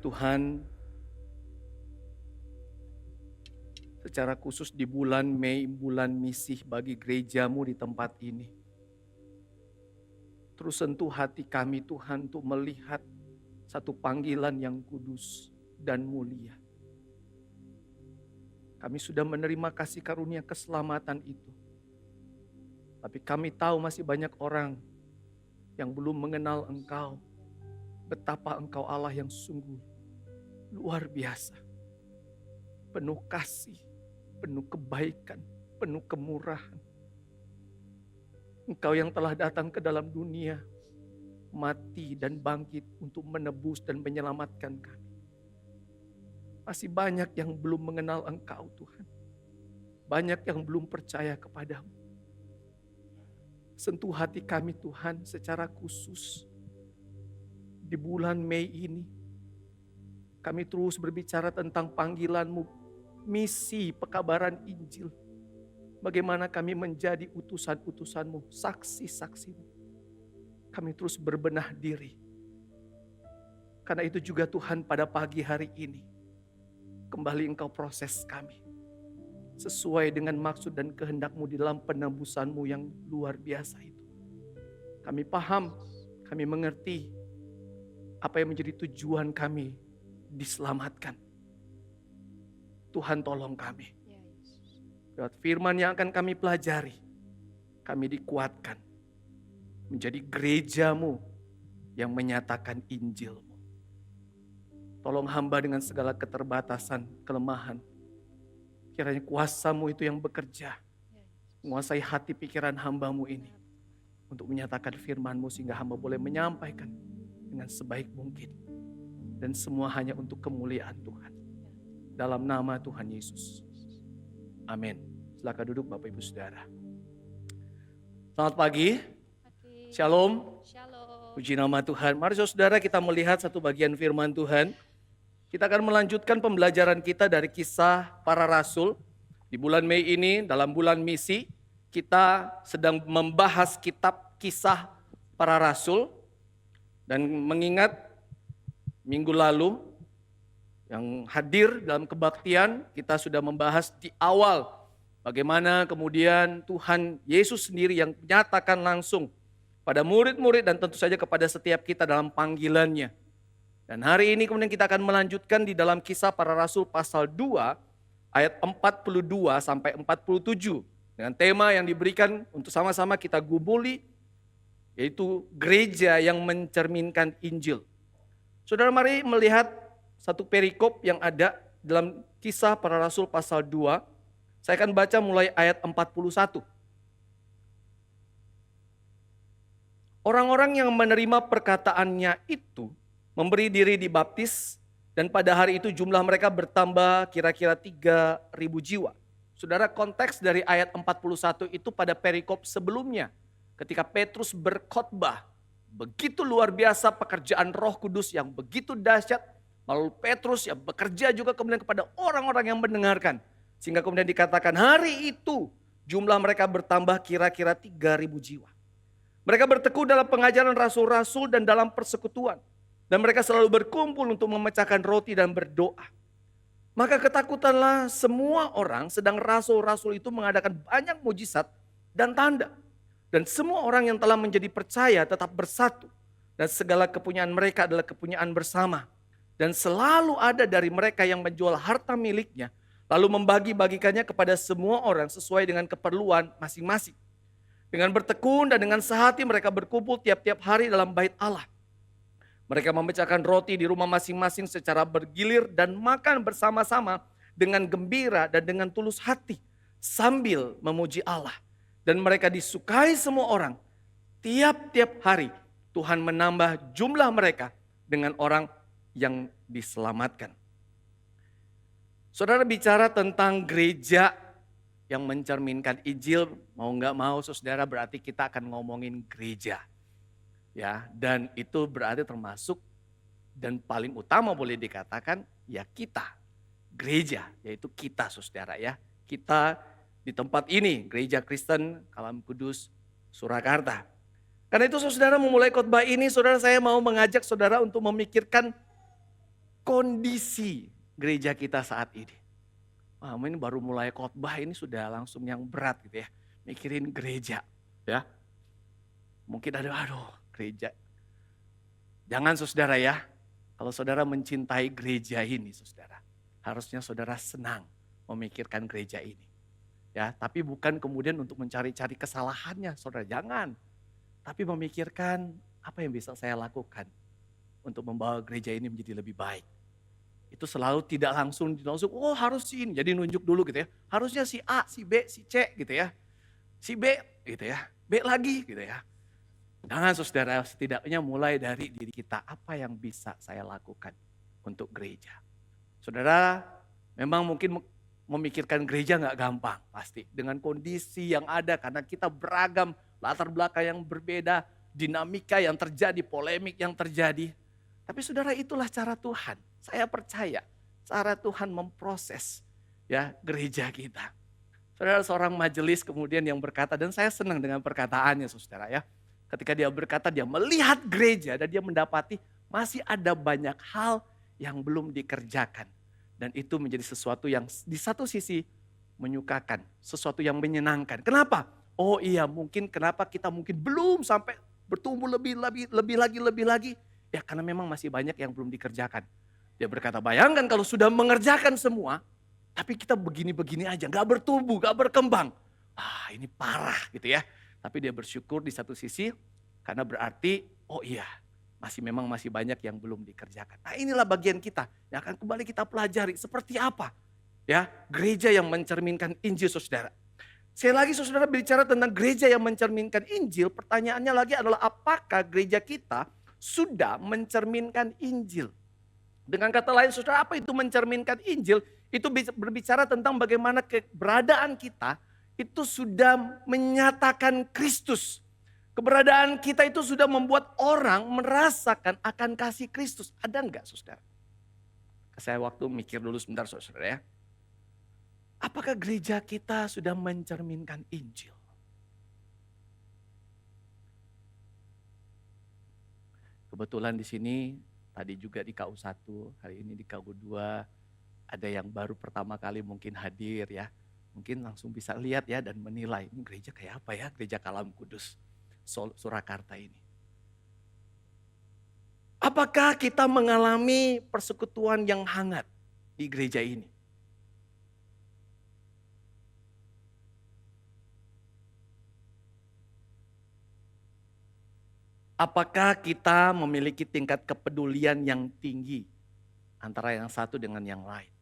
Tuhan, secara khusus di bulan Mei, bulan misi bagi gerejamu di tempat ini. Terus sentuh hati kami Tuhan untuk melihat satu panggilan yang kudus dan mulia. Kami sudah menerima kasih karunia keselamatan itu. Tapi kami tahu masih banyak orang yang belum mengenal Engkau. Betapa Engkau Allah yang sungguh luar biasa. Penuh kasih, penuh kebaikan, penuh kemurahan. Engkau yang telah datang ke dalam dunia, mati dan bangkit untuk menebus dan menyelamatkan kami. Masih banyak yang belum mengenal Engkau Tuhan. Banyak yang belum percaya kepadamu. Sentuh hati kami Tuhan secara khusus. Di bulan Mei ini, kami terus berbicara tentang panggilan-Mu, misi pekabaran Injil. Bagaimana kami menjadi utusan-utusan-Mu, saksi-saksi-Mu. Kami terus berbenah diri. Karena itu juga Tuhan pada pagi hari ini, kembali Engkau proses kami. Sesuai dengan maksud dan kehendak-Mu di dalam penebusan-Mu yang luar biasa itu. Kami paham, kami mengerti apa yang menjadi tujuan kami diselamatkan. Tuhan tolong kami. Lewat firman yang akan kami pelajari, kami dikuatkan menjadi gereja-Mu yang menyatakan Injil-Mu. Tolong hamba dengan segala keterbatasan, kelemahan. Kiranya kuasa-Mu itu yang bekerja, menguasai hati pikiran hamba-Mu ini, untuk menyatakan firman-Mu sehingga hamba boleh menyampaikan dengan sebaik mungkin. Dan semua hanya untuk kemuliaan Tuhan. Dalam nama Tuhan Yesus. Amin. Silakan duduk Bapak Ibu Saudara. Selamat pagi. Shalom. Puji nama Tuhan. Mari saudara kita melihat satu bagian firman Tuhan. Kita akan melanjutkan pembelajaran kita dari kisah para rasul. Di bulan Mei ini, dalam bulan misi, kita sedang membahas kitab kisah para rasul. Dan mengingat minggu lalu yang hadir dalam kebaktian, kita sudah membahas di awal bagaimana kemudian Tuhan Yesus sendiri yang menyatakan langsung pada murid-murid dan tentu saja kepada setiap kita dalam panggilannya. Dan hari ini kemudian kita akan melanjutkan di dalam kisah para rasul pasal 2 ayat 42 sampai 47 dengan tema yang diberikan untuk sama-sama kita gumuli, yaitu gereja yang mencerminkan Injil. Saudara, mari melihat satu perikop yang ada dalam kisah para rasul pasal 2. Saya akan baca mulai ayat 41. Orang-orang yang menerima perkataannya itu memberi diri dibaptis, dan pada hari itu jumlah mereka bertambah kira-kira 3.000 jiwa. Saudara, konteks dari ayat 41 itu pada perikop sebelumnya. Ketika Petrus berkhotbah, begitu luar biasa pekerjaan Roh Kudus yang begitu dahsyat, lalu Petrus yang bekerja juga kemudian kepada orang-orang yang mendengarkan. Sehingga kemudian dikatakan hari itu jumlah mereka bertambah kira-kira 3.000 jiwa. Mereka bertekun dalam pengajaran rasul-rasul dan dalam persekutuan. Dan mereka selalu berkumpul untuk memecahkan roti dan berdoa. Maka ketakutanlah semua orang, sedang rasul-rasul itu mengadakan banyak mujizat dan tanda. Dan semua orang yang telah menjadi percaya tetap bersatu. Dan segala kepunyaan mereka adalah kepunyaan bersama. Dan selalu ada dari mereka yang menjual harta miliknya, lalu membagi-bagikannya kepada semua orang sesuai dengan keperluan masing-masing. Dengan bertekun dan dengan sehati mereka berkumpul tiap-tiap hari dalam bait Allah. Mereka memecahkan roti di rumah masing-masing secara bergilir dan makan bersama-sama dengan gembira dan dengan tulus hati sambil memuji Allah. Dan mereka disukai semua orang. Tiap-tiap hari Tuhan menambah jumlah mereka dengan orang yang diselamatkan. Saudara, bicara tentang gereja yang mencerminkan Injil, mau nggak mau saudara berarti kita akan ngomongin gereja. Ya, dan itu berarti termasuk dan paling utama boleh dikatakan ya kita, gereja, yaitu kita saudara ya. Kita di tempat ini, Gereja Kristen Kalam Kudus Surakarta. Karena itu saudara memulai khotbah ini, saudara saya mau mengajak saudara untuk memikirkan kondisi gereja kita saat ini. Wah, ini baru mulai khotbah ini sudah langsung yang berat gitu ya. Mikirin gereja ya. Mungkin ada, aduh gereja. Jangan saudara ya, kalau saudara mencintai gereja ini saudara, harusnya saudara senang memikirkan gereja ini. Ya, tapi bukan kemudian untuk mencari-cari kesalahannya, saudara, jangan. Tapi memikirkan apa yang bisa saya lakukan untuk membawa gereja ini menjadi lebih baik. Itu selalu tidak langsung, oh harus si ini, jadi nunjuk dulu gitu ya. Harusnya si A, si B, si C gitu ya. Si B gitu ya, B lagi gitu ya. Jangan saudara, setidaknya mulai dari diri kita, apa yang bisa saya lakukan untuk gereja. Saudara, memang mungkin memikirkan gereja gak gampang pasti. Dengan kondisi yang ada, karena kita beragam, latar belakang yang berbeda, dinamika yang terjadi, polemik yang terjadi. Tapi saudara, itulah cara Tuhan. Saya percaya cara Tuhan memproses ya gereja kita. Saudara, seorang majelis kemudian yang berkata, dan saya senang dengan perkataannya saudara ya. Ketika dia berkata, dia melihat gereja dan dia mendapati masih ada banyak hal yang belum dikerjakan. Dan itu menjadi sesuatu yang di satu sisi menyukakan, sesuatu yang menyenangkan. Kenapa? Oh iya, mungkin kenapa kita mungkin belum sampai bertumbuh lebih lagi. Ya karena memang masih banyak yang belum dikerjakan. Dia berkata, bayangkan kalau sudah mengerjakan semua, tapi kita begini-begini aja, gak bertumbuh, gak berkembang. Ah, ini parah gitu ya. Tapi dia bersyukur di satu sisi, karena berarti, oh iya, masih banyak yang belum dikerjakan. Nah inilah bagian kita yang akan kembali kita pelajari seperti apa ya gereja yang mencerminkan Injil saudara. Sekali lagi saudara bicara tentang gereja yang mencerminkan Injil, pertanyaannya lagi adalah apakah gereja kita sudah mencerminkan Injil? Dengan kata lain saudara, apa itu mencerminkan Injil? Itu berbicara tentang bagaimana keberadaan kita itu sudah menyatakan Kristus. Keberadaan kita itu sudah membuat orang merasakan akan kasih Kristus. Ada enggak saudara? Saya waktu mikir dulu sebentar saudara ya. Apakah gereja kita sudah mencerminkan Injil? Kebetulan di sini tadi juga di KU1, hari ini di KU2 ada yang baru pertama kali mungkin hadir ya. Mungkin langsung bisa lihat ya dan menilai ini gereja kayak apa ya, gereja Kalam Kudus Surakarta ini. Apakah kita mengalami persekutuan yang hangat di gereja ini? Apakah kita memiliki tingkat kepedulian yang tinggi antara yang satu dengan yang lain?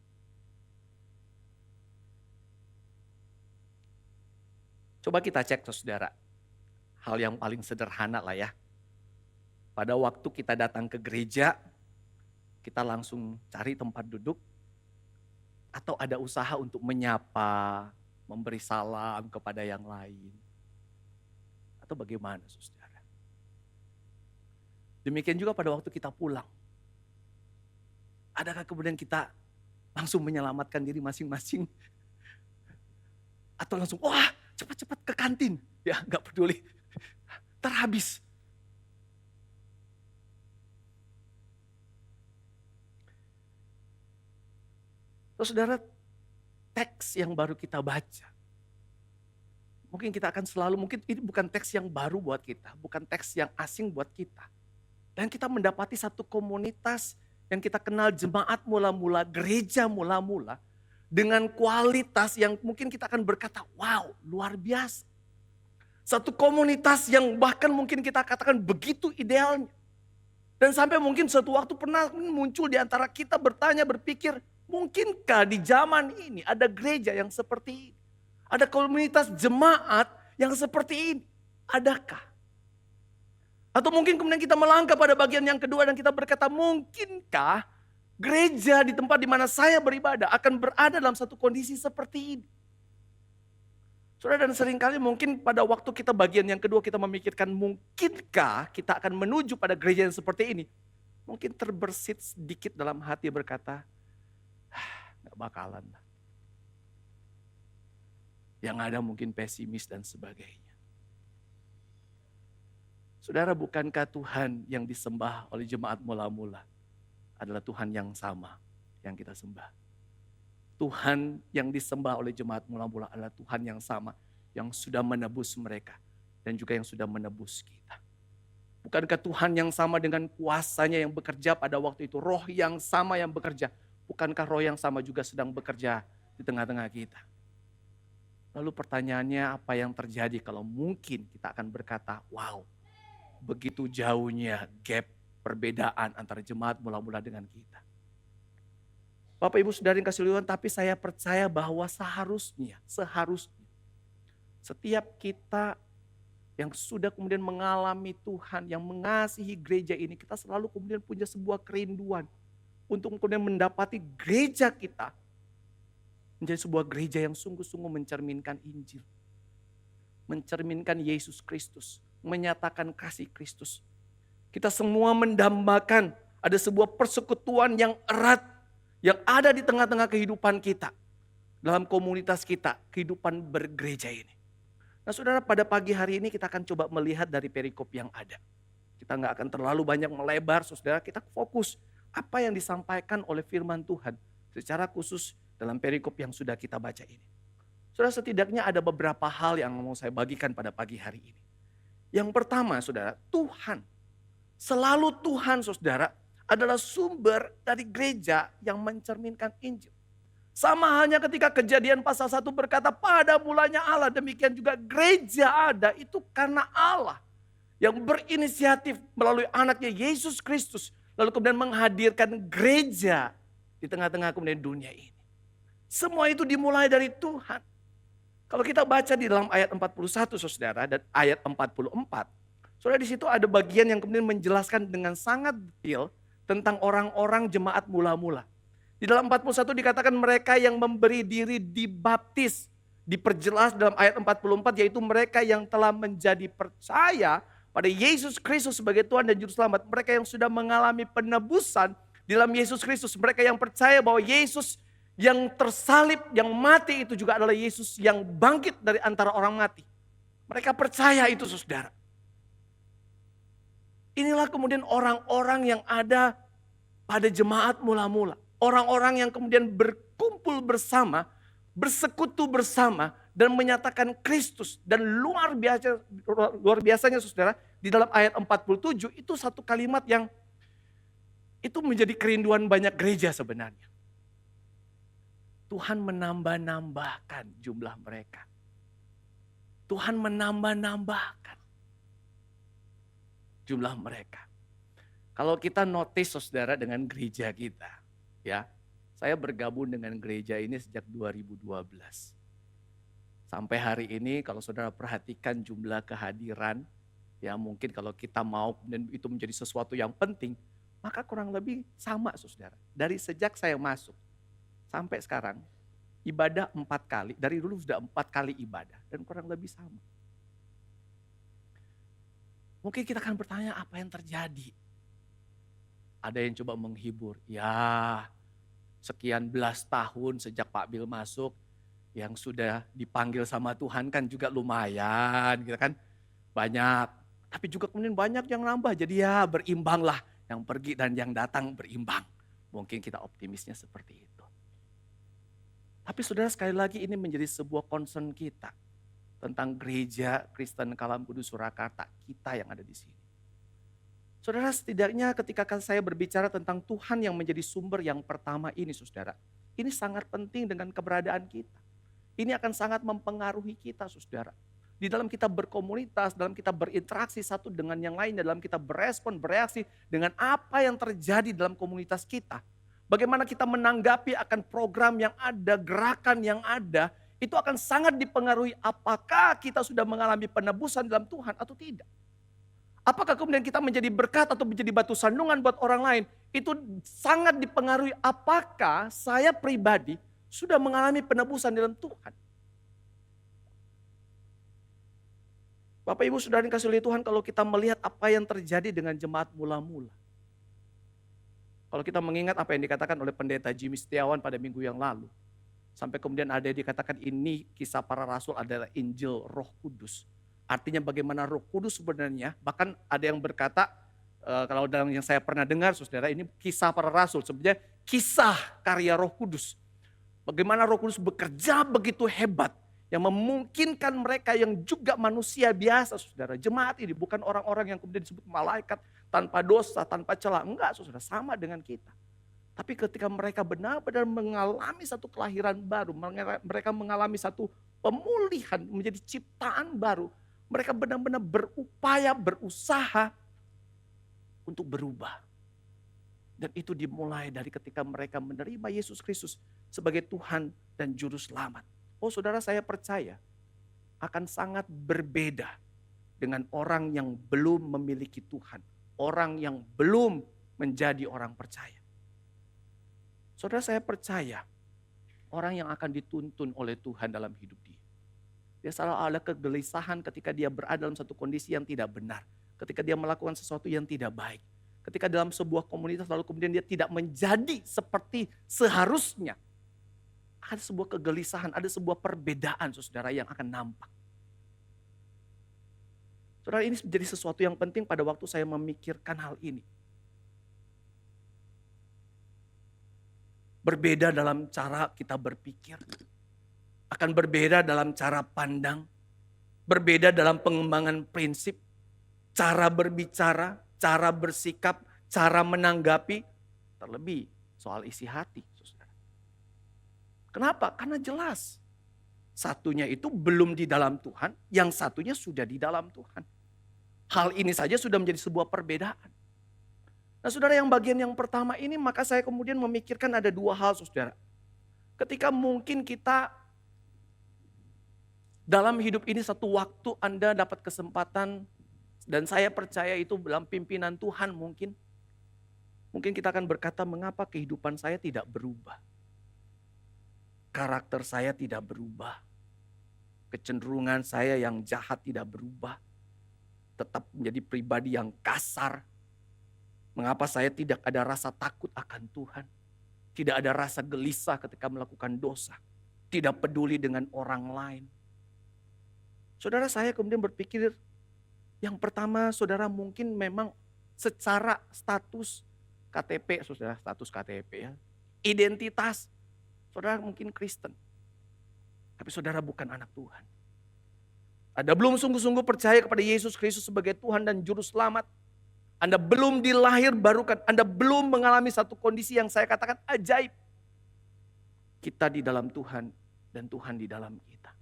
Coba kita cek saudara, hal yang paling sederhana lah ya. Pada waktu kita datang ke gereja, kita langsung cari tempat duduk, atau ada usaha untuk menyapa, memberi salam kepada yang lain. Atau bagaimana saudara? Demikian juga pada waktu kita pulang. Adakah kemudian kita langsung menyelamatkan diri masing-masing? Atau langsung, wah cepat-cepat ke kantin. Ya gak peduli, terhabis. Terus saudara, teks yang baru kita baca. Mungkin kita akan selalu, mungkin ini bukan teks yang baru buat kita. Bukan teks yang asing buat kita. Dan kita mendapati satu komunitas yang kita kenal jemaat mula-mula, gereja mula-mula. Dengan kualitas yang mungkin kita akan berkata, wow luar biasa. Satu komunitas yang bahkan mungkin kita katakan begitu idealnya. Dan sampai mungkin suatu waktu pernah muncul di antara kita bertanya, berpikir, mungkinkah di zaman ini ada gereja yang seperti ini? Ada komunitas jemaat yang seperti ini? Adakah? Atau mungkin kemudian kita melangkah pada bagian yang kedua dan kita berkata, mungkinkah gereja di tempat di mana saya beribadah akan berada dalam satu kondisi seperti ini? Saudara, dan seringkali mungkin pada waktu kita bagian yang kedua kita memikirkan mungkinkah kita akan menuju pada gereja yang seperti ini. Mungkin terbersit sedikit dalam hati berkata, gak bakalan lah. Yang ada mungkin pesimis dan sebagainya. Saudara, bukankah Tuhan yang disembah oleh jemaat mula-mula adalah Tuhan yang sama yang kita sembah. Tuhan yang disembah oleh jemaat mula-mula adalah Tuhan yang sama yang sudah menebus mereka dan juga yang sudah menebus kita. Bukankah Tuhan yang sama dengan kuasanya yang bekerja pada waktu itu, roh yang sama yang bekerja, bukankah roh yang sama juga sedang bekerja di tengah-tengah kita? Lalu pertanyaannya, apa yang terjadi kalau mungkin kita akan berkata, wow, begitu jauhnya gap perbedaan antara jemaat mula-mula dengan kita. Bapak Ibu Saudara yang kasih Tuhan, tapi saya percaya bahwa seharusnya setiap kita yang sudah kemudian mengalami Tuhan, yang mengasihi gereja ini, kita selalu kemudian punya sebuah kerinduan untuk kemudian mendapati gereja kita menjadi sebuah gereja yang sungguh-sungguh mencerminkan Injil. Mencerminkan Yesus Kristus, menyatakan kasih Kristus. Kita semua mendambakan ada sebuah persekutuan yang erat yang ada di tengah-tengah kehidupan kita. Dalam komunitas kita, kehidupan bergereja ini. Nah saudara, pada pagi hari ini kita akan coba melihat dari perikop yang ada. Kita nggak akan terlalu banyak melebar, saudara. Kita fokus apa yang disampaikan oleh firman Tuhan secara khusus dalam perikop yang sudah kita baca ini. Saudara, setidaknya ada beberapa hal yang mau saya bagikan pada pagi hari ini. Yang pertama, saudara, Tuhan. Selalu Tuhan, saudara, adalah sumber dari gereja yang mencerminkan Injil. Sama halnya ketika Kejadian pasal 1 berkata, pada mulanya Allah, demikian juga gereja ada itu karena Allah yang berinisiatif melalui anaknya Yesus Kristus, lalu kemudian menghadirkan gereja di tengah-tengah kemudian dunia ini. Semua itu dimulai dari Tuhan. Kalau kita baca di dalam ayat 41 saudara dan ayat 44, saudara di situ ada bagian yang kemudian menjelaskan dengan sangat detail tentang orang-orang jemaat mula-mula. Di dalam 41 dikatakan mereka yang memberi diri dibaptis. Diperjelas dalam ayat 44 yaitu mereka yang telah menjadi percaya pada Yesus Kristus sebagai Tuhan dan Juru Selamat. Mereka yang sudah mengalami penebusan di dalam Yesus Kristus. Mereka yang percaya bahwa Yesus yang tersalib, yang mati itu juga adalah Yesus yang bangkit dari antara orang mati. Mereka percaya itu saudara. Inilah kemudian orang-orang yang ada pada jemaat mula-mula. Orang-orang yang kemudian berkumpul bersama, bersekutu bersama dan menyatakan Kristus. Dan luar biasanya saudara, di dalam ayat 47 itu satu kalimat yang itu menjadi kerinduan banyak gereja sebenarnya. Tuhan menambah-nambahkan jumlah mereka. Tuhan menambah-nambahkan jumlah mereka. Kalau kita notice saudara dengan gereja kita, ya, saya bergabung dengan gereja ini sejak 2012. Sampai hari ini kalau saudara perhatikan jumlah kehadiran, ya mungkin kalau kita mau dan itu menjadi sesuatu yang penting, maka kurang lebih sama saudara. Dari sejak saya masuk sampai sekarang, ibadah 4 kali, dari dulu sudah 4 kali ibadah dan kurang lebih sama. Mungkin kita akan bertanya apa yang terjadi. Ada yang coba menghibur, ya sekian belas tahun sejak Pak Bil masuk, yang sudah dipanggil sama Tuhan kan juga lumayan gitu kan. Banyak, tapi juga kemudian banyak yang nambah, jadi ya berimbang lah. Yang pergi dan yang datang berimbang. Mungkin kita optimisnya seperti itu. Tapi saudara sekali lagi ini menjadi sebuah concern kita. Tentang gereja Kristen Kalam Kudus Surakarta, kita yang ada di sini. Saudara, setidaknya ketika saya berbicara tentang Tuhan yang menjadi sumber yang pertama ini saudara. Ini sangat penting dengan keberadaan kita. Ini akan sangat mempengaruhi kita saudara. Di dalam kita berkomunitas, dalam kita berinteraksi satu dengan yang lain, dalam kita berespon, bereaksi dengan apa yang terjadi dalam komunitas kita. Bagaimana kita menanggapi akan program yang ada, gerakan yang ada, itu akan sangat dipengaruhi apakah kita sudah mengalami penebusan dalam Tuhan atau tidak. Apakah kemudian kita menjadi berkat atau menjadi batu sandungan buat orang lain. Itu sangat dipengaruhi apakah saya pribadi sudah mengalami penebusan dalam Tuhan. Bapak Ibu Saudara yang kasih oleh Tuhan, kalau kita melihat apa yang terjadi dengan jemaat mula-mula. Kalau kita mengingat apa yang dikatakan oleh pendeta Jimmy Setiawan pada minggu yang lalu. Sampai kemudian ada yang dikatakan ini kisah para rasul adalah Injil Roh Kudus. Artinya bagaimana Roh Kudus sebenarnya, bahkan ada yang berkata Kalau dalam yang saya pernah dengar, saudara, ini kisah para rasul. Sebenarnya kisah karya Roh Kudus. Bagaimana Roh Kudus bekerja begitu hebat. Yang memungkinkan mereka yang juga manusia biasa, saudara. Jemaat ini bukan orang-orang yang kemudian disebut malaikat tanpa dosa, tanpa celah. Enggak, saudara, sama dengan kita. Tapi ketika mereka benar-benar mengalami satu kelahiran baru, mereka mengalami satu pemulihan, menjadi ciptaan baru. Mereka benar-benar berupaya, berusaha untuk berubah. Dan itu dimulai dari ketika mereka menerima Yesus Kristus sebagai Tuhan dan Juru Selamat. Oh saudara, saya percaya akan sangat berbeda dengan orang yang belum memiliki Tuhan. Orang yang belum menjadi orang percaya. Saudara, saya percaya orang yang akan dituntun oleh Tuhan dalam hidup dia. Dia selalu ada kegelisahan ketika dia berada dalam satu kondisi yang tidak benar. Ketika dia melakukan sesuatu yang tidak baik. Ketika dalam sebuah komunitas lalu kemudian dia tidak menjadi seperti seharusnya. Ada sebuah kegelisahan, ada sebuah perbedaan saudara yang akan nampak. Saudara, ini menjadi sesuatu yang penting pada waktu saya memikirkan hal ini. Berbeda dalam cara kita berpikir. Akan berbeda dalam cara pandang. Berbeda dalam pengembangan prinsip. Cara berbicara, cara bersikap, cara menanggapi. Terlebih soal isi hati. Saudara. Kenapa? Karena jelas. Satunya itu belum di dalam Tuhan, yang satunya sudah di dalam Tuhan. Hal ini saja sudah menjadi sebuah perbedaan. Nah saudara, yang bagian yang pertama ini maka saya kemudian memikirkan ada dua hal saudara. Ketika mungkin kita dalam hidup ini satu waktu Anda dapat kesempatan, dan saya percaya itu dalam pimpinan Tuhan mungkin. Mungkin kita akan berkata, mengapa kehidupan saya tidak berubah? Karakter saya tidak berubah. Kecenderungan saya yang jahat tidak berubah. Tetap menjadi pribadi yang kasar. Mengapa saya tidak ada rasa takut akan Tuhan? Tidak ada rasa gelisah ketika melakukan dosa. Tidak peduli dengan orang lain. Saudara, saya kemudian berpikir, yang pertama saudara mungkin memang secara status KTP, saudara, status KTP ya. Identitas, saudara mungkin Kristen. Tapi saudara bukan anak Tuhan. Anda belum sungguh-sungguh percaya kepada Yesus Kristus sebagai Tuhan dan Juru Selamat. Anda belum dilahir barukan. Anda belum mengalami satu kondisi yang saya katakan ajaib. Kita di dalam Tuhan dan Tuhan di dalam kita.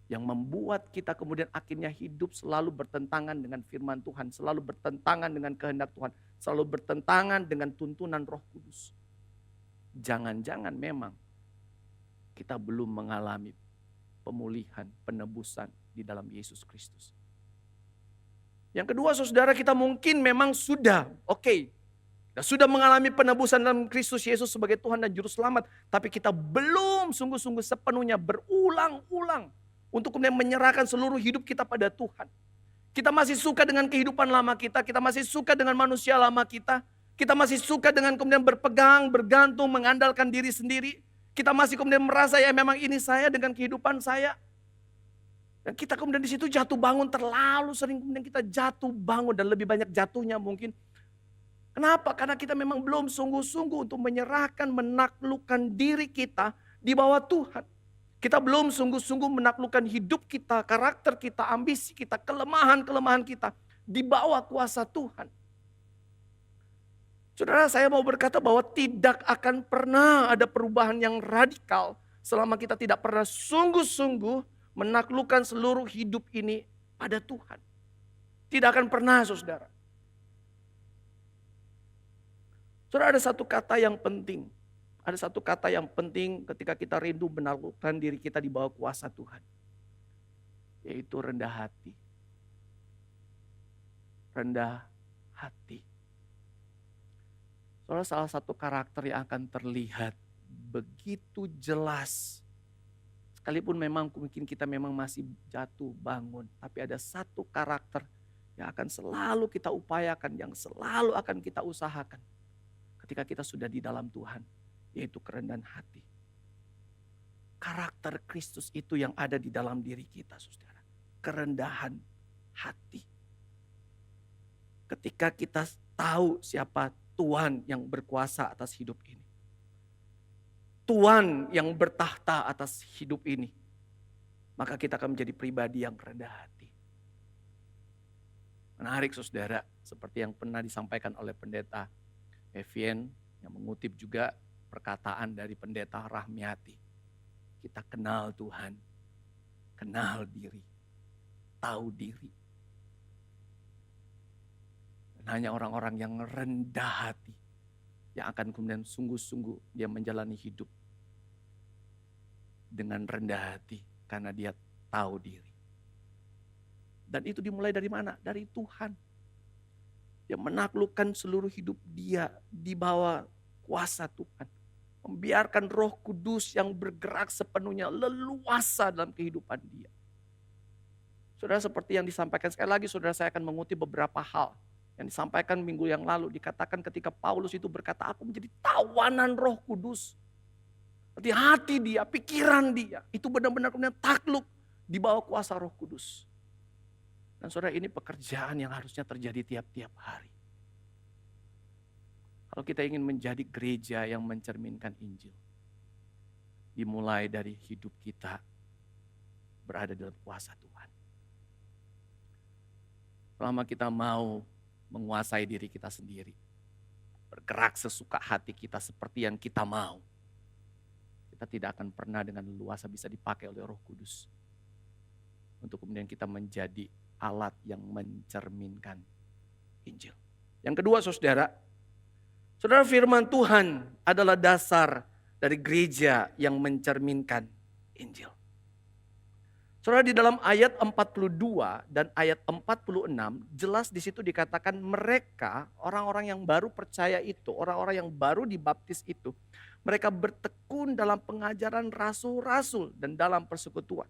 Yang membuat kita kemudian akhirnya hidup selalu bertentangan dengan firman Tuhan. Selalu bertentangan dengan kehendak Tuhan. Selalu bertentangan dengan tuntunan Roh Kudus. Jangan-jangan memang kita belum mengalami pemulihan, penebusan di dalam Yesus Kristus. Yang kedua saudara, kita mungkin memang sudah sudah mengalami penebusan dalam Kristus Yesus sebagai Tuhan dan Juru Selamat. Tapi kita belum sungguh-sungguh sepenuhnya berulang-ulang untuk kemudian menyerahkan seluruh hidup kita pada Tuhan. Kita masih suka dengan kehidupan lama kita masih suka dengan manusia lama kita masih suka dengan kemudian berpegang, bergantung, mengandalkan diri sendiri. Kita masih kemudian merasa ya memang ini saya dengan kehidupan saya. Dan kita kemudian di situ jatuh bangun, terlalu sering kemudian kita jatuh bangun dan lebih banyak jatuhnya mungkin. Kenapa? Karena kita memang belum sungguh-sungguh untuk menyerahkan, menaklukkan diri kita di bawah Tuhan. Kita belum sungguh-sungguh menaklukkan hidup kita, karakter kita, ambisi kita, kelemahan-kelemahan kita di bawah kuasa Tuhan. Saudara, saya mau berkata bahwa tidak akan pernah ada perubahan yang radikal selama kita tidak pernah sungguh-sungguh menaklukkan seluruh hidup ini pada Tuhan. Tidak akan pernah, saudara. Saudara, ada satu kata yang penting. Ada satu kata yang penting ketika kita rindu menaklukkan diri kita di bawah kuasa Tuhan. Yaitu rendah hati. Rendah hati. Saudara, salah satu karakter yang akan terlihat begitu jelas. Sekalipun memang mungkin kita memang masih jatuh bangun. Tapi ada satu karakter yang akan selalu kita upayakan, yang selalu akan kita usahakan. Ketika kita sudah di dalam Tuhan, yaitu kerendahan hati. Karakter Kristus itu yang ada di dalam diri kita, saudara. Kerendahan hati. Ketika kita tahu siapa Tuhan yang berkuasa atas hidup ini. Tuhan yang bertahta atas hidup ini. Maka kita akan menjadi pribadi yang rendah hati. Menarik saudara, seperti yang pernah disampaikan oleh pendeta Evian, yang mengutip juga perkataan dari pendeta Rahmiati. Kita kenal Tuhan, kenal diri, tahu diri. Dan hanya orang-orang yang rendah hati, yang akan kemudian sungguh-sungguh dia menjalani hidup dengan rendah hati, karena dia tahu diri. Dan itu dimulai dari mana? Dari Tuhan. Dia menaklukkan seluruh hidup dia di bawah kuasa Tuhan. Membiarkan Roh Kudus yang bergerak sepenuhnya leluasa dalam kehidupan dia. Saudara, seperti yang disampaikan sekali lagi, saudara, saya akan mengutip beberapa hal yang disampaikan minggu yang lalu. Dikatakan ketika Paulus itu berkata, aku menjadi tawanan Roh Kudus. Berarti hati dia, pikiran dia, itu benar-benar kemudian takluk di bawah kuasa Roh Kudus. Dan saudara, ini pekerjaan yang harusnya terjadi tiap-tiap hari. Kalau kita ingin menjadi gereja yang mencerminkan Injil, dimulai dari hidup kita berada dalam kuasa Tuhan. Selama kita mau menguasai diri kita sendiri, bergerak sesuka hati kita seperti yang kita mau, kita tidak akan pernah dengan leluasa bisa dipakai oleh Roh Kudus untuk kemudian kita menjadi alat yang mencerminkan Injil. Yang kedua, saudara, firman Tuhan adalah dasar dari gereja yang mencerminkan Injil. Saudara, di dalam ayat 42 dan ayat 46 jelas di situ dikatakan mereka, orang-orang yang baru percaya itu, orang-orang yang baru dibaptis itu, mereka bertekun dalam pengajaran rasul-rasul dan dalam persekutuan.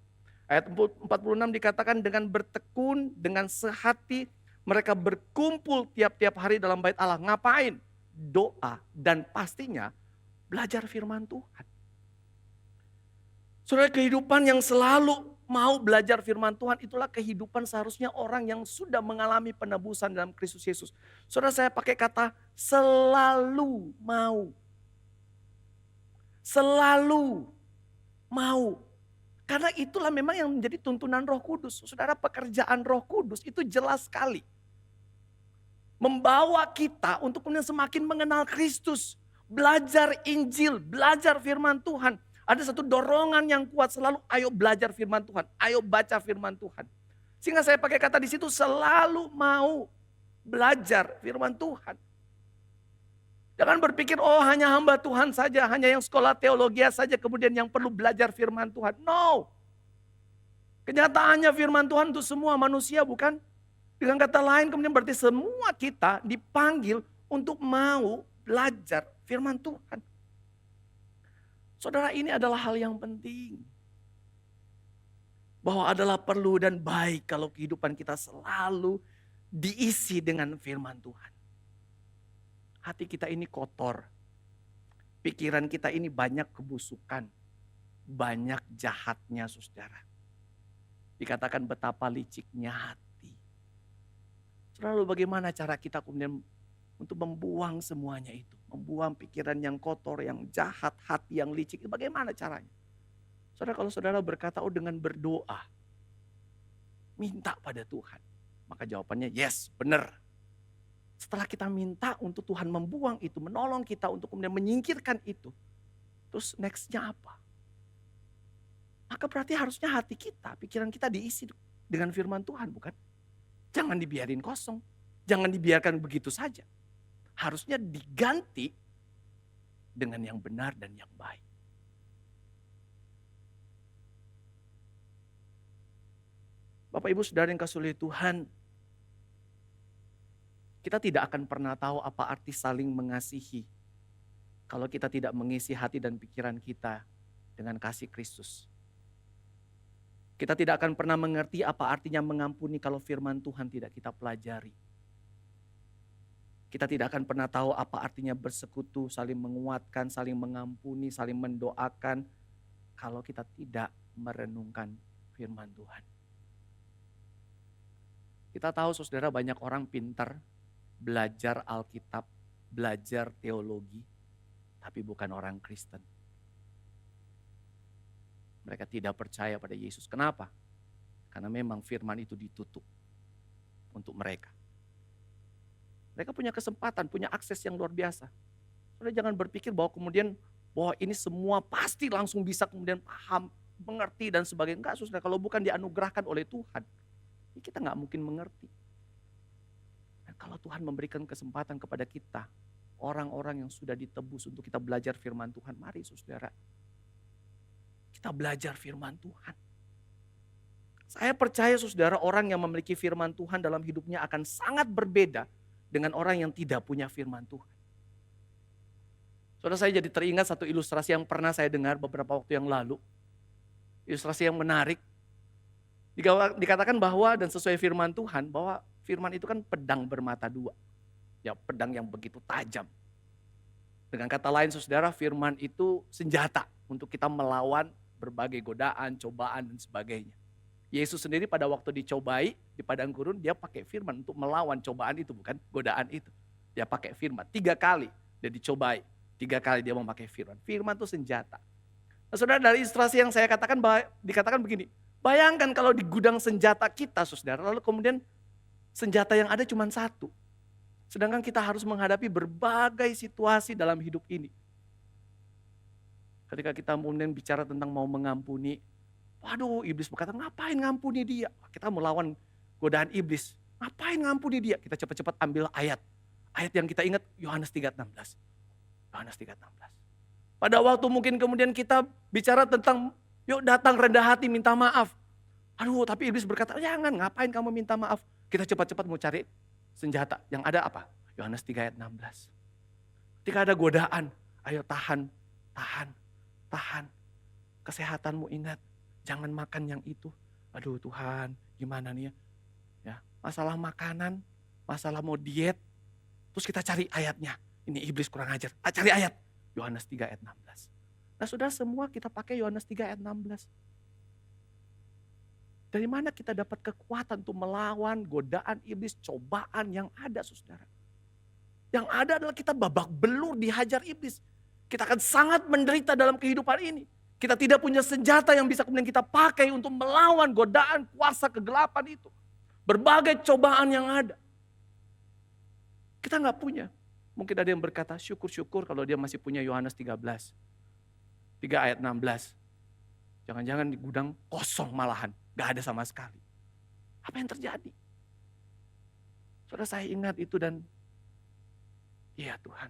Ayat 46 dikatakan dengan bertekun, dengan sehati, mereka berkumpul tiap-tiap hari dalam bait Allah. Ngapain? Doa dan pastinya belajar firman Tuhan. Saudara, kehidupan yang selalu mau belajar firman Tuhan itulah kehidupan seharusnya orang yang sudah mengalami penebusan dalam Kristus Yesus. Saudara, saya pakai kata selalu mau. Selalu mau. Karena itulah memang yang menjadi tuntunan Roh Kudus. Saudara, pekerjaan Roh Kudus itu jelas sekali. Membawa kita untuk kemudian semakin mengenal Kristus. Belajar Injil, belajar firman Tuhan. Ada satu dorongan yang kuat selalu, ayo belajar firman Tuhan. Ayo baca firman Tuhan. Sehingga saya pakai kata di situ selalu mau belajar firman Tuhan. Jangan berpikir, oh hanya hamba Tuhan saja, hanya yang sekolah teologi saja kemudian yang perlu belajar firman Tuhan. No. Kenyataannya firman Tuhan untuk semua manusia, bukan? Dengan kata lain kemudian berarti semua kita dipanggil untuk mau belajar firman Tuhan. Saudara, ini adalah hal yang penting. Bahwa adalah perlu dan baik kalau kehidupan kita selalu diisi dengan firman Tuhan. Hati kita ini kotor. Pikiran kita ini banyak kebusukan. Banyak jahatnya, saudara. Dikatakan betapa liciknya hati. Lalu bagaimana cara kita kemudian untuk membuang semuanya itu. Membuang pikiran yang kotor, yang jahat, hati yang licik. Bagaimana caranya? Saudara, kalau saudara berkata, oh dengan berdoa. Minta pada Tuhan. Maka jawabannya yes, benar. Setelah kita minta untuk Tuhan membuang itu, menolong kita untuk kemudian menyingkirkan itu. Terus nextnya apa? Maka berarti harusnya hati kita, pikiran kita diisi dengan firman Tuhan, bukan? Jangan dibiarin kosong. Jangan dibiarkan begitu saja. Harusnya diganti dengan yang benar dan yang baik. Bapak Ibu Saudara yang kasih oleh Tuhan, kita tidak akan pernah tahu apa arti saling mengasihi kalau kita tidak mengisi hati dan pikiran kita dengan kasih Kristus. Kita tidak akan pernah mengerti apa artinya mengampuni kalau firman Tuhan tidak kita pelajari. Kita tidak akan pernah tahu apa artinya bersekutu, saling menguatkan, saling mengampuni, saling mendoakan kalau kita tidak merenungkan firman Tuhan. Kita tahu saudara banyak orang pintar, belajar Alkitab, belajar teologi, tapi bukan orang Kristen. Mereka tidak percaya pada Yesus. Kenapa? Karena memang firman itu ditutup untuk mereka. Mereka punya kesempatan, punya akses yang luar biasa. Saudara jangan berpikir bahwa kemudian bahwa ini semua pasti langsung bisa kemudian paham, mengerti dan sebagainya. Enggak, saudara, kalau bukan dianugerahkan oleh Tuhan, kita nggak mungkin mengerti. Dan kalau Tuhan memberikan kesempatan kepada kita, orang-orang yang sudah ditebus untuk kita belajar firman Tuhan, mari saudara, kita belajar firman Tuhan. Saya percaya saudara, orang yang memiliki firman Tuhan dalam hidupnya akan sangat berbeda dengan orang yang tidak punya firman Tuhan. Saudara, saya jadi teringat satu ilustrasi yang pernah saya dengar beberapa waktu yang lalu. Ilustrasi yang menarik. Dikatakan bahwa dan sesuai firman Tuhan, bahwa firman itu kan pedang bermata dua. Ya, pedang yang begitu tajam. Dengan kata lain saudara, firman itu senjata untuk kita melawan berbagai godaan, cobaan dan sebagainya. Yesus sendiri pada waktu dicobai di padang gurun, dia pakai firman untuk melawan cobaan itu, bukan godaan itu. Dia pakai firman, 3 kali dia dicobai, 3 kali dia memakai firman. Firman itu senjata. Nah, saudara, dari ilustrasi yang saya katakan, dikatakan begini, bayangkan kalau di gudang senjata kita saudara, lalu kemudian senjata yang ada cuma satu. Sedangkan kita harus menghadapi berbagai situasi dalam hidup ini. Ketika kita kemudian bicara tentang mau mengampuni, waduh, iblis berkata, ngapain ngampuni dia? Kita melawan godaan iblis. Ngapain ngampuni dia? Kita cepat-cepat ambil ayat. Ayat yang kita ingat, Yohanes 3:16. Yohanes 3:16. Pada waktu mungkin kemudian kita bicara tentang, yuk datang rendah hati minta maaf. Aduh, tapi iblis berkata, jangan, ngapain kamu minta maaf? Kita cepat-cepat mau cari senjata. Yang ada apa? Yohanes 3:16. Ketika ada godaan, ayo tahan. Kesehatanmu ingat. Jangan makan yang itu. Aduh Tuhan, gimana nih ya? Masalah makanan, masalah mau diet. Terus kita cari ayatnya. Ini iblis kurang ajar. Cari ayat. Yohanes 3:16. Nah saudara, semua kita pakai Yohanes 3:16. Dari mana kita dapat kekuatan untuk melawan godaan iblis, cobaan yang ada saudara? Yang ada adalah kita babak belur dihajar iblis. Kita akan sangat menderita dalam kehidupan ini. Kita tidak punya senjata yang bisa kemudian kita pakai untuk melawan godaan kuasa kegelapan itu. Berbagai cobaan yang ada. Kita nggak punya. Mungkin ada yang berkata, syukur-syukur kalau dia masih punya Yohanes 13. 3:16. Jangan-jangan di gudang kosong malahan. Gak ada sama sekali. Apa yang terjadi? Saudara, saya ingat itu dan iya Tuhan.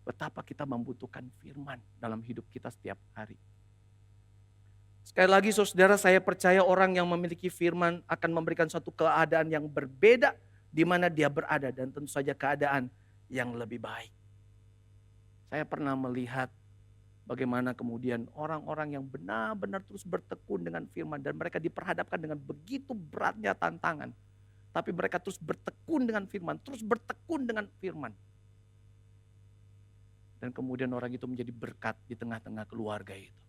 Betapa kita membutuhkan firman dalam hidup kita setiap hari. Sekali lagi saudara, saya percaya orang yang memiliki firman akan memberikan suatu keadaan yang berbeda di mana dia berada dan tentu saja keadaan yang lebih baik. Saya pernah melihat bagaimana kemudian orang-orang yang benar-benar terus bertekun dengan firman dan mereka diperhadapkan dengan begitu beratnya tantangan. Tapi mereka terus bertekun dengan firman, terus bertekun dengan firman. Dan kemudian orang itu menjadi berkat di tengah-tengah keluarga itu.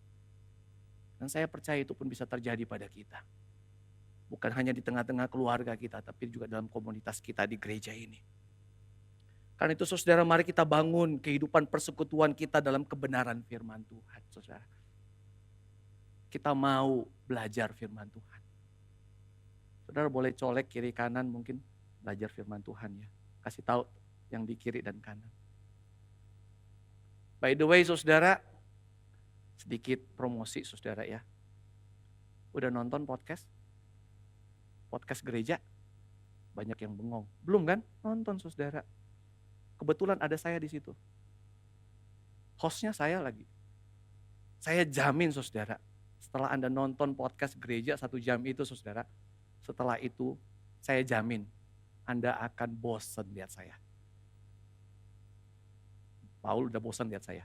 Dan saya percaya itu pun bisa terjadi pada kita. Bukan hanya di tengah-tengah keluarga kita, tapi juga dalam komunitas kita di gereja ini. Karena itu saudara, mari kita bangun kehidupan persekutuan kita dalam kebenaran firman Tuhan. Saudara, kita mau belajar firman Tuhan. Saudara boleh colek kiri kanan mungkin belajar firman Tuhan ya. Kasih tahu yang di kiri dan kanan. By the way saudara, sedikit promosi saudara ya. Udah nonton podcast? Podcast gereja? Banyak yang bengong. Belum kan? Nonton saudara. Kebetulan ada saya di situ. Hostnya saya lagi. Saya jamin saudara, setelah Anda nonton podcast gereja 1 jam itu saudara, setelah itu saya jamin Anda akan bosan lihat saya. Paul udah bosan lihat saya.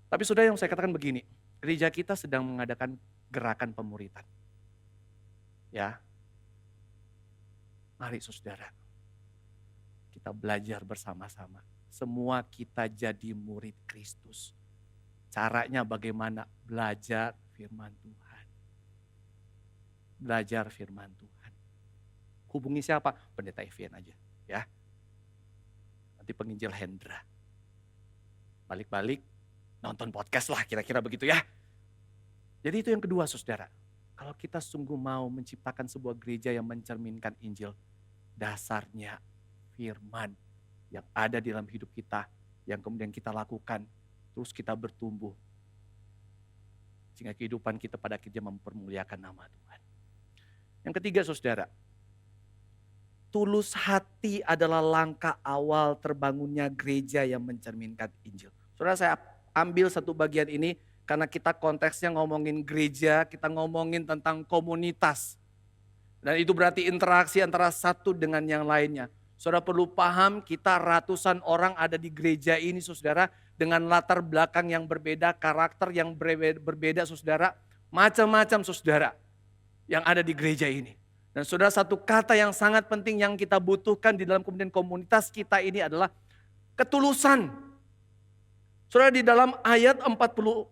Tapi saudara, yang saya katakan begini, gereja kita sedang mengadakan gerakan pemuritan. Ya, mari saudara, kita belajar bersama-sama. Semua kita jadi murid Kristus. Caranya bagaimana? Belajar firman Tuhan. Belajar firman Tuhan. Hubungi siapa? Pendeta Evian aja. ya. Nanti penginjil Hendra. Balik-balik nonton podcast lah kira-kira begitu ya. Jadi itu yang kedua saudara. Kalau kita sungguh mau menciptakan sebuah gereja yang mencerminkan Injil, dasarnya firman yang ada di dalam hidup kita, yang kemudian kita lakukan, terus kita bertumbuh. Sehingga kehidupan kita pada akhirnya mempermuliakan nama Tuhan. Yang ketiga saudara, tulus hati adalah langkah awal terbangunnya gereja yang mencerminkan Injil. Saudara, saya ambil satu bagian ini karena kita konteksnya ngomongin gereja, kita ngomongin tentang komunitas. Dan itu berarti interaksi antara satu dengan yang lainnya. Saudara perlu paham, kita ratusan orang ada di gereja ini saudara, dengan latar belakang yang berbeda, karakter yang berbeda saudara, macam-macam saudara yang ada di gereja ini. Dan saudara, satu kata yang sangat penting yang kita butuhkan di dalam kemudian komunitas kita ini adalah ketulusan. Saudara, di dalam ayat 46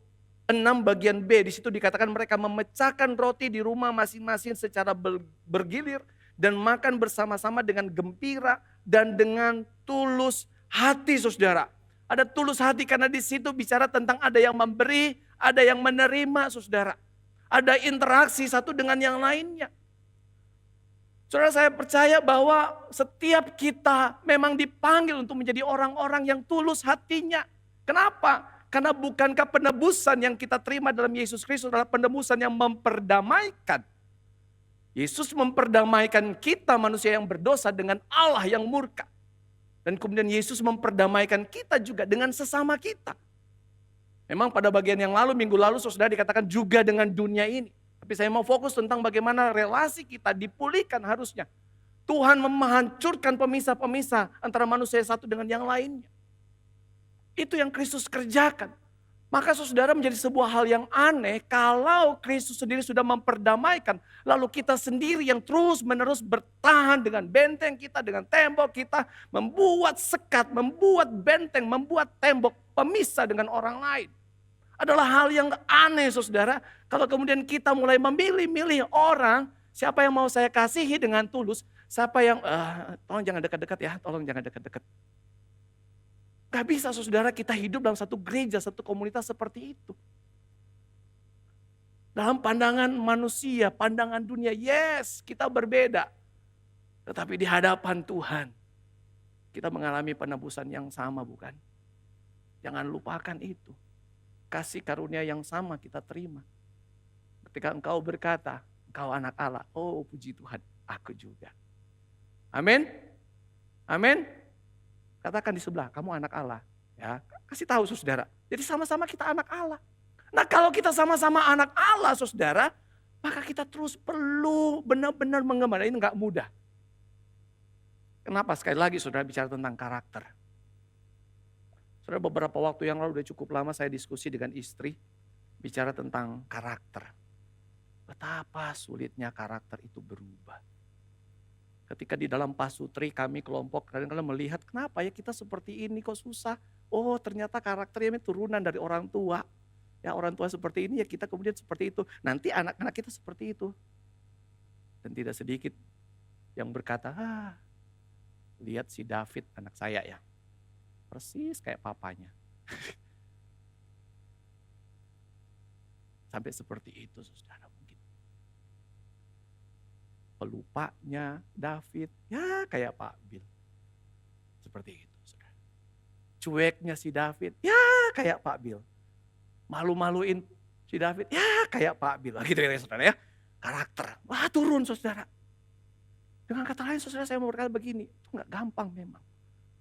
bagian B, di situ dikatakan mereka memecahkan roti di rumah masing-masing secara bergilir dan makan bersama-sama dengan gembira dan dengan tulus hati saudara. Ada tulus hati karena di situ bicara tentang ada yang memberi, ada yang menerima saudara. Ada interaksi satu dengan yang lainnya. Saudara, saya percaya bahwa setiap kita memang dipanggil untuk menjadi orang-orang yang tulus hatinya. Kenapa? Karena bukankah penebusan yang kita terima dalam Yesus Kristus adalah penebusan yang memperdamaikan. Yesus memperdamaikan kita manusia yang berdosa dengan Allah yang murka. Dan kemudian Yesus memperdamaikan kita juga dengan sesama kita. Memang pada bagian yang lalu, minggu lalu saudara dikatakan juga dengan dunia ini. Tapi saya mau fokus tentang bagaimana relasi kita dipulihkan harusnya. Tuhan menghancurkan pemisah-pemisah antara manusia satu dengan yang lainnya. Itu yang Kristus kerjakan. Maka saudara menjadi sebuah hal yang aneh kalau Kristus sendiri sudah memperdamaikan. Lalu kita sendiri yang terus menerus bertahan dengan benteng kita, dengan tembok kita. Membuat sekat, membuat benteng, membuat tembok pemisah dengan orang lain. Adalah hal yang aneh saudara. Kalau kemudian kita mulai memilih-milih orang. Siapa yang mau saya kasihi dengan tulus. Siapa yang, tolong jangan dekat-dekat ya, tolong jangan dekat-dekat. Gak bisa saudara kita hidup dalam satu gereja, satu komunitas seperti itu. Dalam pandangan manusia, pandangan dunia, yes kita berbeda. Tetapi di hadapan Tuhan, kita mengalami penebusan yang sama bukan? Jangan lupakan itu. Kasih karunia yang sama kita terima. Ketika engkau berkata, engkau anak Allah, oh puji Tuhan, aku juga. Amin? Amin? Katakan di sebelah, kamu anak Allah. Ya, kasih tahu saudara. Jadi sama-sama kita anak Allah. Nah kalau kita sama-sama anak Allah saudara, maka kita terus perlu benar-benar mengembangkan. Ini gak mudah. Kenapa? Sekali lagi saudara bicara tentang karakter. Saudara, beberapa waktu yang lalu udah cukup lama saya diskusi dengan istri. Bicara tentang karakter. Betapa sulitnya karakter itu berubah. Ketika di dalam pasutri kami kelompok kadang-kadang melihat kenapa ya kita seperti ini kok susah. Oh ternyata karakternya turunan dari orang tua. Ya orang tua seperti ini ya kita kemudian seperti itu. Nanti anak-anak kita seperti itu. Dan tidak sedikit yang berkata, lihat si David anak saya ya. Persis kayak papanya. Sampai seperti itu saudara. Pelupanya David, ya kayak Pak Bil. Seperti itu. Saudara. Cueknya si David, ya kayak Pak Bil. Malu-maluin si David, ya kayak Pak Bil. Gitu ya saudara ya. Karakter, wah turun saudara. Dengan kata lain saudara saya mau berkata begini, itu gak gampang memang.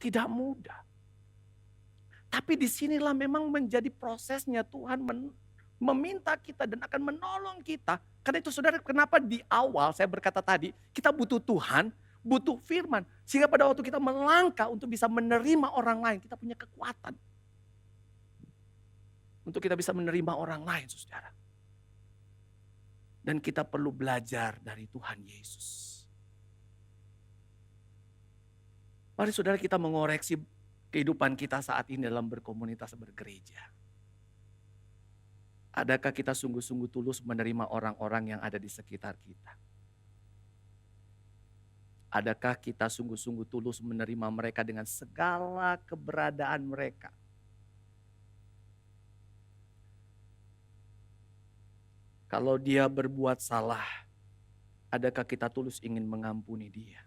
Tidak mudah. Tapi disinilah memang menjadi prosesnya Tuhan meminta kita dan akan menolong kita. Karena itu saudara kenapa di awal saya berkata tadi kita butuh Tuhan, butuh firman. Sehingga pada waktu kita melangkah untuk bisa menerima orang lain kita punya kekuatan. Untuk kita bisa menerima orang lain saudara. Dan kita perlu belajar dari Tuhan Yesus. Mari saudara kita mengoreksi kehidupan kita saat ini dalam berkomunitas bergereja. Adakah kita sungguh-sungguh tulus menerima orang-orang yang ada di sekitar kita? Adakah kita sungguh-sungguh tulus menerima mereka dengan segala keberadaan mereka? Kalau dia berbuat salah, adakah kita tulus ingin mengampuni dia?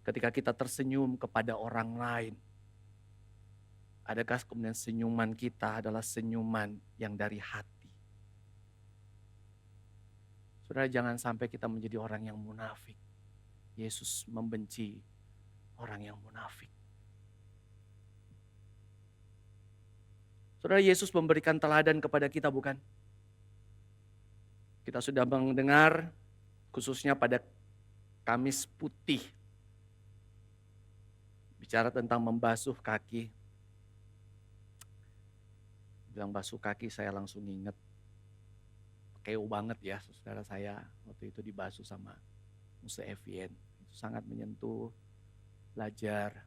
Ketika kita tersenyum kepada orang lain, adakah kemudian senyuman kita adalah senyuman yang dari hati? Saudara, jangan sampai kita menjadi orang yang munafik. Yesus membenci orang yang munafik. Saudara, Yesus memberikan teladan kepada kita, bukan? Kita sudah mendengar khususnya pada Kamis Putih. Bicara tentang membasuh kaki. Bilang basuh kaki, saya langsung ingat. Keo banget ya, saudara saya waktu itu dibasuh sama Muse Evien. Itu sangat menyentuh, belajar.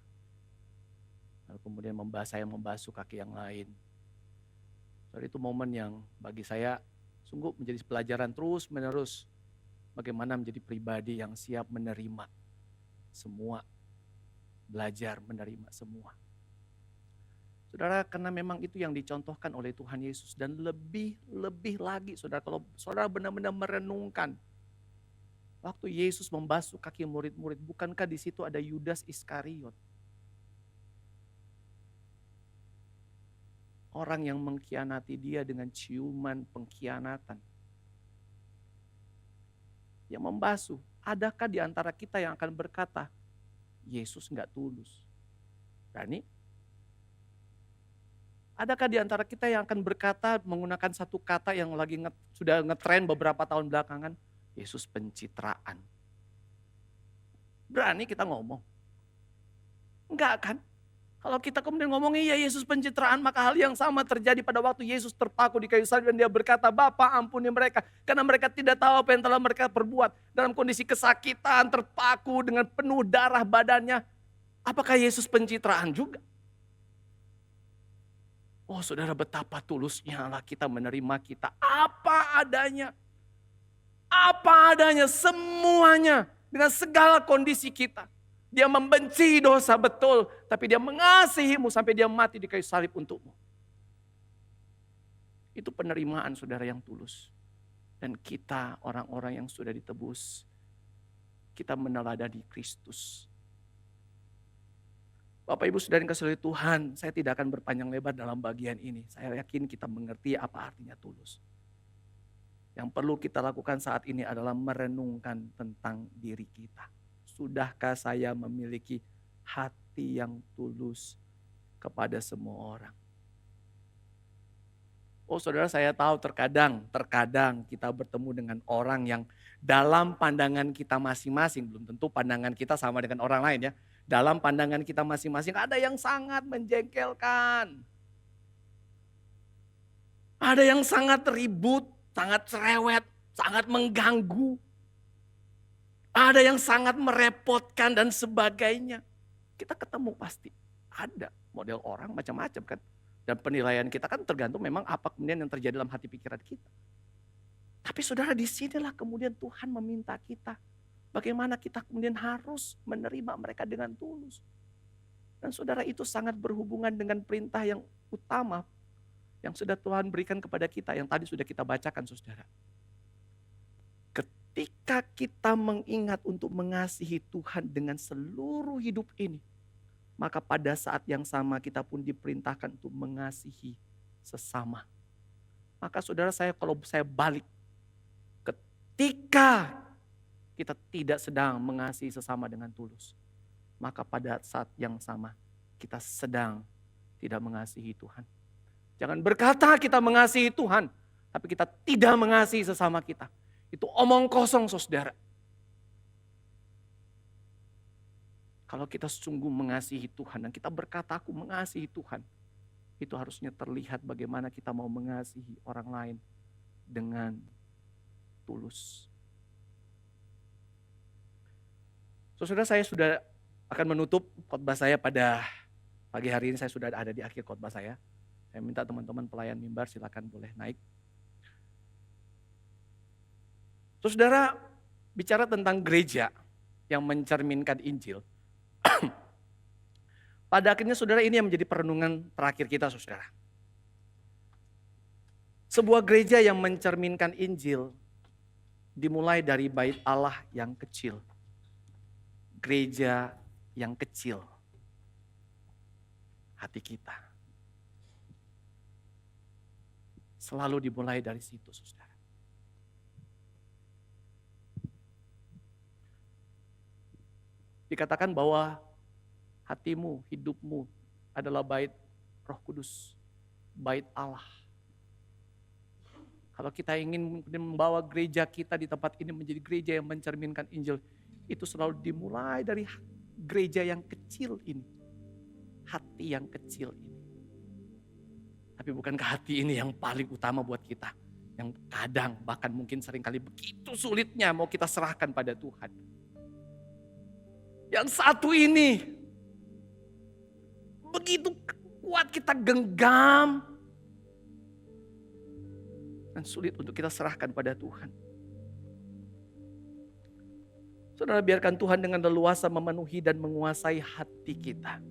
Lalu kemudian saya membasuh kaki yang lain. Saudara, itu momen yang bagi saya sungguh menjadi pelajaran terus menerus. Bagaimana menjadi pribadi yang siap menerima semua. Belajar menerima semua. Saudara, karena memang itu yang dicontohkan oleh Tuhan Yesus. Dan lebih lagi, saudara, kalau saudara benar-benar merenungkan. Waktu Yesus membasuh kaki murid-murid, bukankah di situ ada Yudas Iskariot? Orang yang mengkhianati dia dengan ciuman pengkhianatan. Yang membasuh, adakah di antara kita yang akan berkata, Yesus enggak tulus? Berani? Adakah di antara kita yang akan berkata menggunakan satu kata yang lagi sudah ngetren beberapa tahun belakangan, Yesus pencitraan? Berani kita ngomong? Enggak kan? Kalau kita kemudian ngomong iya Yesus pencitraan, maka hal yang sama terjadi pada waktu Yesus terpaku di kayu salib dan dia berkata, Bapa ampuni mereka karena mereka tidak tahu apa yang telah mereka perbuat. Dalam kondisi kesakitan, terpaku dengan penuh darah badannya. Apakah Yesus pencitraan juga? Oh saudara, betapa tulusnya Allah kita menerima kita apa adanya. Apa adanya, semuanya dengan segala kondisi kita. Dia membenci dosa betul, tapi dia mengasihimu sampai dia mati di kayu salib untukmu. Itu penerimaan saudara yang tulus. Dan kita orang-orang yang sudah ditebus, kita meneladani Kristus. Bapak Ibu saudara yang kasih oleh Tuhan, saya tidak akan berpanjang lebar dalam bagian ini. Saya yakin kita mengerti apa artinya tulus. Yang perlu kita lakukan saat ini adalah merenungkan tentang diri kita. Sudahkah saya memiliki hati yang tulus kepada semua orang? Oh saudara, saya tahu terkadang kita bertemu dengan orang yang dalam pandangan kita masing-masing, belum tentu pandangan kita sama dengan orang lain ya. Dalam pandangan kita masing-masing ada yang sangat menjengkelkan. Ada yang sangat ribut, sangat cerewet, sangat mengganggu. Ada yang sangat merepotkan dan sebagainya. Kita ketemu pasti ada model orang macam-macam kan. Dan penilaian kita kan tergantung memang apa kemudian yang terjadi dalam hati pikiran kita. Tapi saudara, disinilah kemudian Tuhan meminta kita. Bagaimana kita kemudian harus menerima mereka dengan tulus. Dan saudara, itu sangat berhubungan dengan perintah yang utama yang sudah Tuhan berikan kepada kita, yang tadi sudah kita bacakan saudara. Ketika kita mengingat untuk mengasihi Tuhan dengan seluruh hidup ini, maka pada saat yang sama kita pun diperintahkan untuk mengasihi sesama. Maka saudara, kalau saya balik, ketika kita tidak sedang mengasihi sesama dengan tulus, maka pada saat yang sama kita sedang tidak mengasihi Tuhan. Jangan berkata kita mengasihi Tuhan, tapi kita tidak mengasihi sesama kita. Itu omong kosong saudara. Kalau kita sungguh mengasihi Tuhan dan kita berkata aku mengasihi Tuhan, itu harusnya terlihat bagaimana kita mau mengasihi orang lain dengan tulus. Saudara, saya sudah akan menutup khotbah saya pada pagi hari ini. Saya sudah ada di akhir khotbah saya. Saya minta teman-teman pelayan mimbar silakan boleh naik. Saudara, bicara tentang gereja. yang mencerminkan Injil. Pada akhirnya saudara, ini yang menjadi perenungan terakhir kita saudara. Sebuah gereja yang mencerminkan Injil dimulai dari bait Allah yang kecil. Gereja yang kecil. Hati kita. Selalu dimulai dari situ saudara. Dikatakan bahwa hatimu, hidupmu adalah bait Roh Kudus, bait Allah. Kalau kita ingin membawa gereja kita di tempat ini menjadi gereja yang mencerminkan Injil, itu selalu dimulai dari gereja yang kecil ini. Hati yang kecil ini. Tapi bukankah hati ini yang paling utama buat kita? Yang kadang bahkan mungkin seringkali begitu sulitnya mau kita serahkan pada Tuhan. Yang satu ini begitu kuat kita genggam dan sulit untuk kita serahkan pada Tuhan. Saudara, biarkan Tuhan dengan leluasa memenuhi dan menguasai hati kita.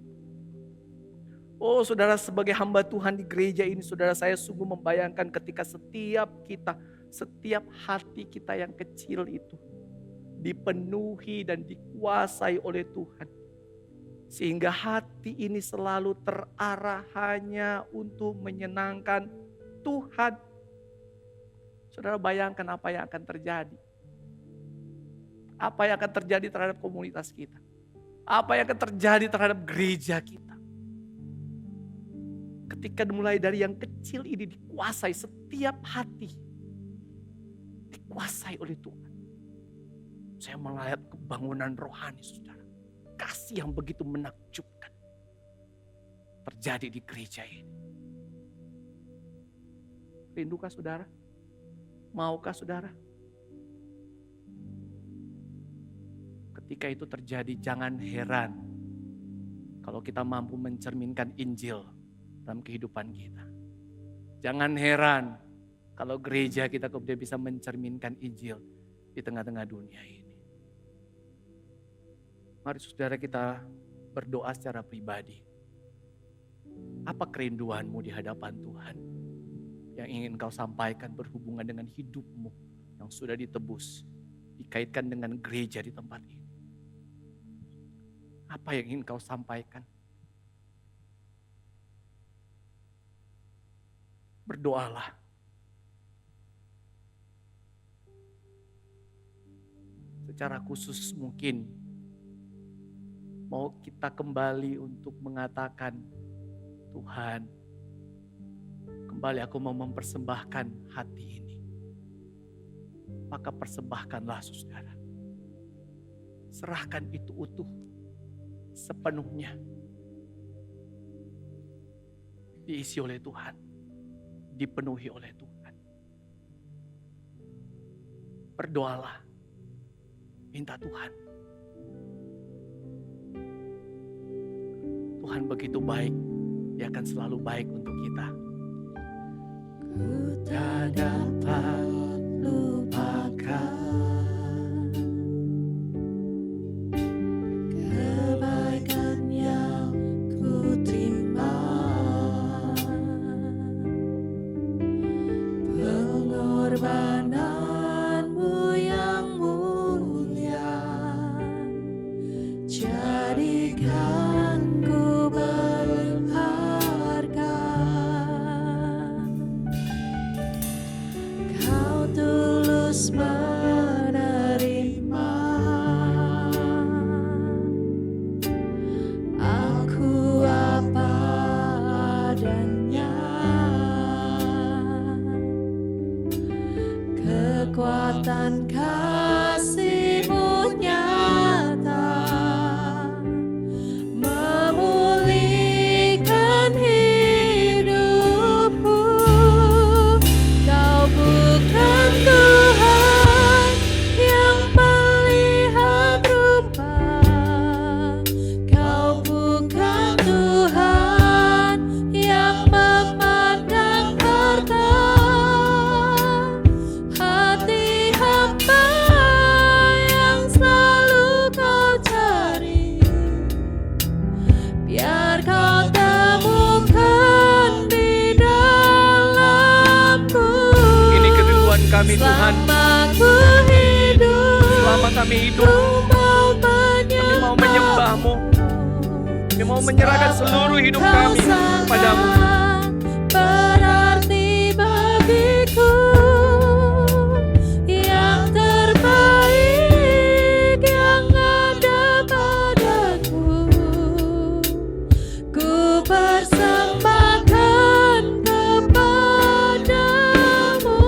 Oh saudara, sebagai hamba Tuhan di gereja ini, saudara, saya sungguh membayangkan ketika setiap hati kita yang kecil itu dipenuhi dan dikuasai oleh Tuhan. Sehingga hati ini selalu terarah hanya untuk menyenangkan Tuhan. Saudara, bayangkan apa yang akan terjadi. Apa yang akan terjadi terhadap komunitas kita. Apa yang akan terjadi terhadap gereja kita. Ketika dimulai dari yang kecil ini dikuasai, setiap hati dikuasai oleh Tuhan. Saya melihat kebangunan rohani saudara. Kasih yang begitu menakjubkan terjadi di gereja ini. Rindukah saudara? Maukah saudara? Ketika itu terjadi, jangan heran kalau kita mampu mencerminkan Injil dalam kehidupan kita. Jangan heran kalau gereja kita kemudian bisa mencerminkan Injil di tengah-tengah dunia ini. Mari saudara, kita berdoa secara pribadi. Apa kerinduanmu di hadapan Tuhan yang ingin kau sampaikan berhubungan dengan hidupmu yang sudah ditebus, dikaitkan dengan gereja di tempat ini? Apa yang ingin kau sampaikan? Berdoalah. Secara khusus mungkin mau kita kembali untuk mengatakan, Tuhan, kembali aku mau mempersembahkan hati ini. Maka persembahkanlah saudara. Serahkan itu utuh, sepenuhnya. Diisi oleh Tuhan. Dipenuhi oleh Tuhan. Berdoalah. Minta Tuhan. Tuhan begitu baik. Dia akan selalu baik untuk kita. Ku tak dapat lupakan kebaikan yang ku terima, pengorbananmu yang mulia, jadikan ku berharga. Kau tulus menerima aku apa adanya. Kekuatan kasih-Mu nyata memulihkan hidupku. Kau bukan Tuhan yang melihat rupa, Kau bukan Tuhan yang memandang harta. Hati hamba Tuhan. Selama kami hidup, kami mau menyembah-Mu. Kami mau menyerahkan seluruh hidup kami padamu. Berarti bagiku yang terbaik yang ada padaku, ku persembahkan kepadamu,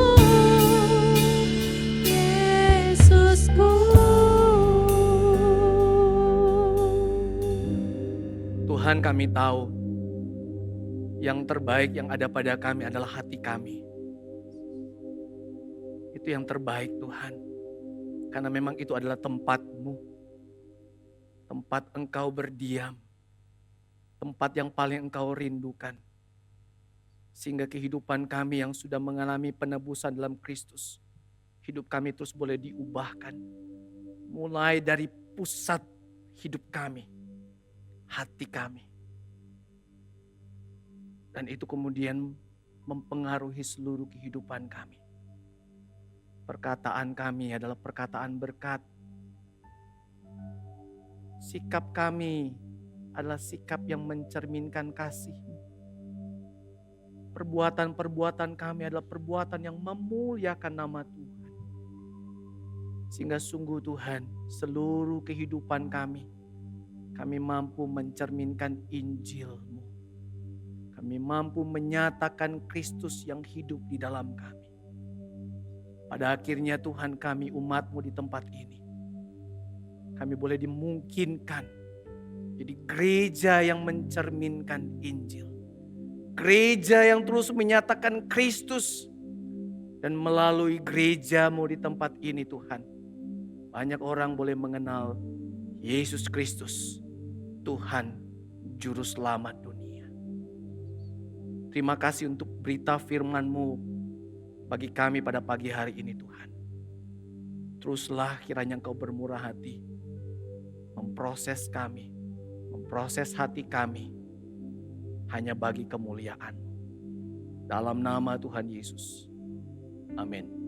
Yesusku. Tuhan, kami tahu yang terbaik yang ada pada kami adalah hati kami. Itu yang terbaik Tuhan. Karena memang itu adalah tempat-Mu. Tempat Engkau berdiam. Tempat yang paling Engkau rindukan. Sehingga kehidupan kami yang sudah mengalami penebusan dalam Kristus, hidup kami terus boleh diubahkan. Mulai dari pusat hidup kami, hati kami. Dan itu kemudian mempengaruhi seluruh kehidupan kami. Perkataan kami adalah perkataan berkat. Sikap kami adalah sikap yang mencerminkan kasih-Mu. Perbuatan-perbuatan kami adalah perbuatan yang memuliakan nama Tuhan. Sehingga sungguh Tuhan, seluruh kehidupan kami mampu mencerminkan Injil-Mu. Kami mampu menyatakan Kristus yang hidup di dalam kami. Pada akhirnya Tuhan, kami umat-Mu di tempat ini, kami boleh dimungkinkan jadi gereja yang mencerminkan Injil. Gereja yang terus menyatakan Kristus. Dan melalui gereja-Mu di tempat ini Tuhan, banyak orang boleh mengenal Yesus Kristus, Tuhan Juru Selamat dunia. Terima kasih untuk berita firman-Mu bagi kami pada pagi hari ini Tuhan. Teruslah kiranya Engkau bermurah hati, memproses kami, memproses hati kami, hanya bagi kemuliaan-Mu. Dalam nama Tuhan Yesus. Amin.